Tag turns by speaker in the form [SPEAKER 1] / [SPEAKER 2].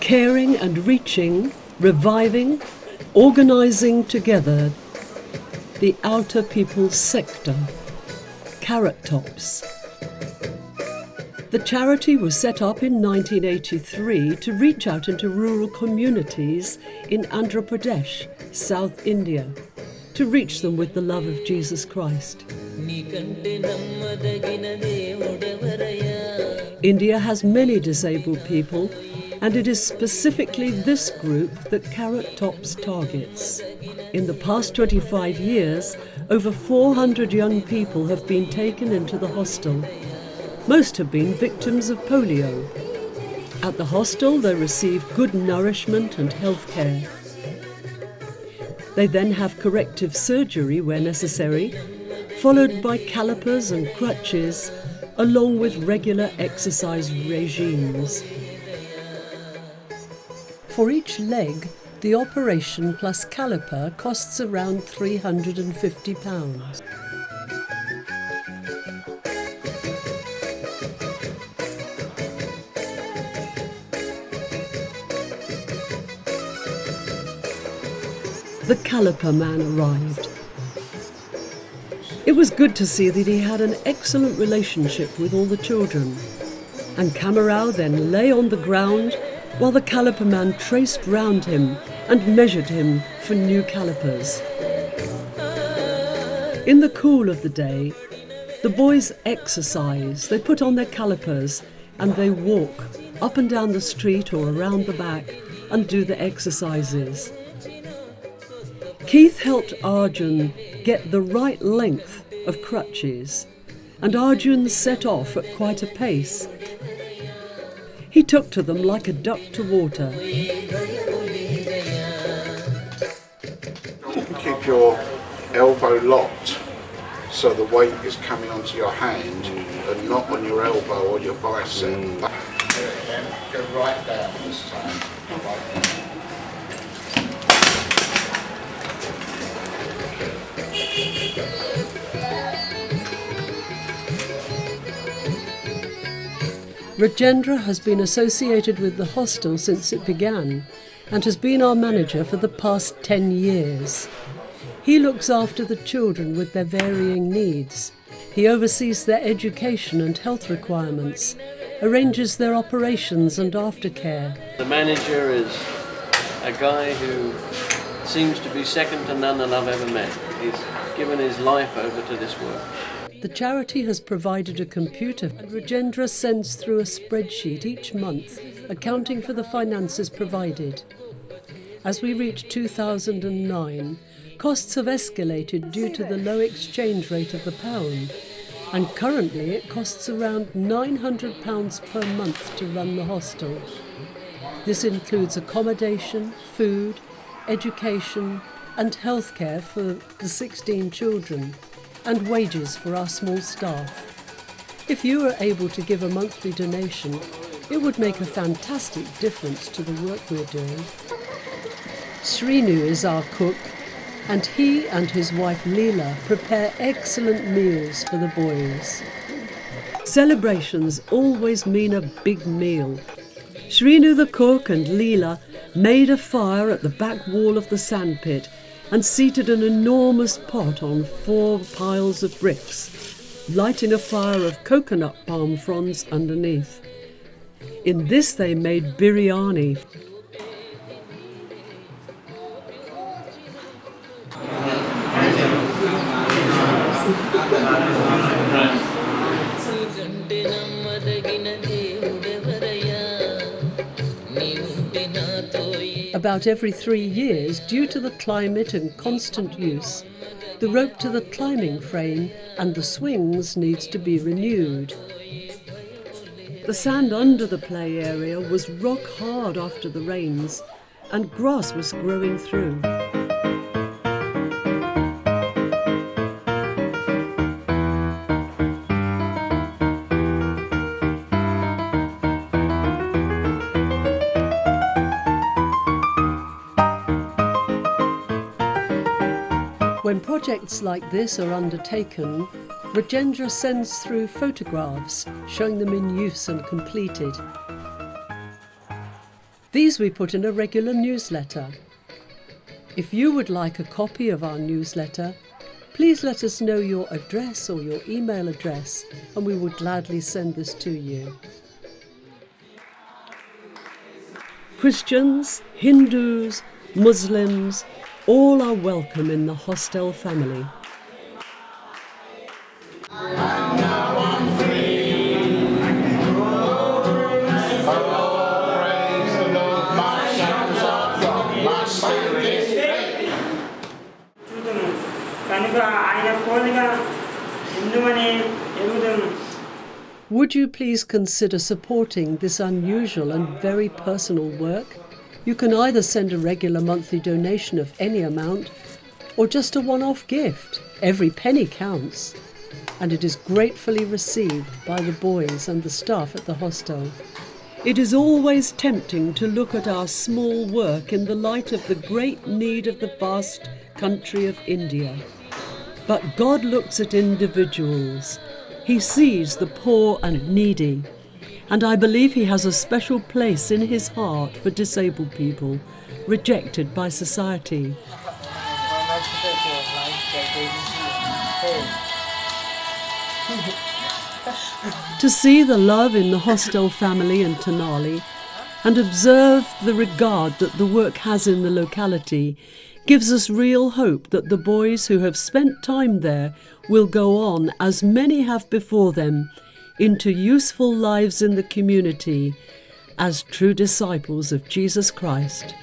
[SPEAKER 1] caring and reaching, reviving, organising together the outer people's sector, Carrot Tops. The charity was set up in 1983 to reach out into rural communities in Andhra Pradesh, South India, to reach them with the love of Jesus Christ. India has many disabled people, and it is specifically this group that Carrot Tops targets. In the past 25 years, over 400 young people have been taken into the hostel. Most have been victims of polio. At the hostel, they receive good nourishment and health care. They then have corrective surgery where necessary, followed by calipers and crutches, along with regular exercise regimes. For each leg, the operation plus caliper costs around £350. The caliper man arrived. It was good to see that he had an excellent relationship with all the children. And Kamarao then lay on the ground while the caliper man traced round him and measured him for new calipers. In the cool of the day, the boys exercise. They put on their calipers and they walk up and down the street or around the back and do the exercises. Keith helped Arjun get the right length of crutches, and Arjun set off at quite a pace. He took to them like a duck to water.
[SPEAKER 2] Keep your elbow locked so the weight is coming onto your hand and not on your elbow or your bicep. Go right down this time. Right down.
[SPEAKER 1] Rajendra has been associated with the hostel since it began and has been our manager for the past 10 years. He looks after the children with their varying needs. He oversees their education and health requirements, arranges their operations and aftercare.
[SPEAKER 3] The manager is a guy who seems to be second to none that I've ever met. He's given his life over to this work.
[SPEAKER 1] The charity has provided a computer, and Rajendra sends through a spreadsheet each month accounting for the finances provided. As we reach 2009, costs have escalated due to the low exchange rate of the pound, and currently it costs around £900 per month to run the hostel. This includes accommodation, food, education and healthcare for the 16 children, and wages for our small staff. If you are able to give a monthly donation, it would make a fantastic difference to the work we're doing. Srinu is our cook, and he and his wife Leela prepare excellent meals for the boys. Celebrations always mean a big meal. Srinu the cook and Leela made a fire at the back wall of the sandpit and seated an enormous pot on 4 piles of bricks, lighting a fire of coconut palm fronds underneath. In this they made biryani. About every 3 years, due to the climate and constant use, the rope to the climbing frame and the swings needs to be renewed. The sand under the play area was rock hard after the rains, and grass was growing through. When projects like this are undertaken, Rajendra sends through photographs showing them in use and completed. These we put in a regular newsletter. If you would like a copy of our newsletter, please let us know your address or your email address, and we will gladly send this to you. Christians, Hindus, Muslims, all are welcome in the hostel family. Would you please consider supporting this unusual and very personal work? You can either send a regular monthly donation of any amount or just a one-off gift. Every penny counts, and it is gratefully received by the boys and the staff at the hostel. It is always tempting to look at our small work in the light of the great need of the vast country of India. But God looks at individuals. He sees the poor and needy, and I believe He has a special place in His heart for disabled people, rejected by society. To see the love in the hostel family in Tenali and observe the regard that the work has in the locality gives us real hope that the boys who have spent time there will go on, as many have before them, into useful lives in the community as true disciples of Jesus Christ.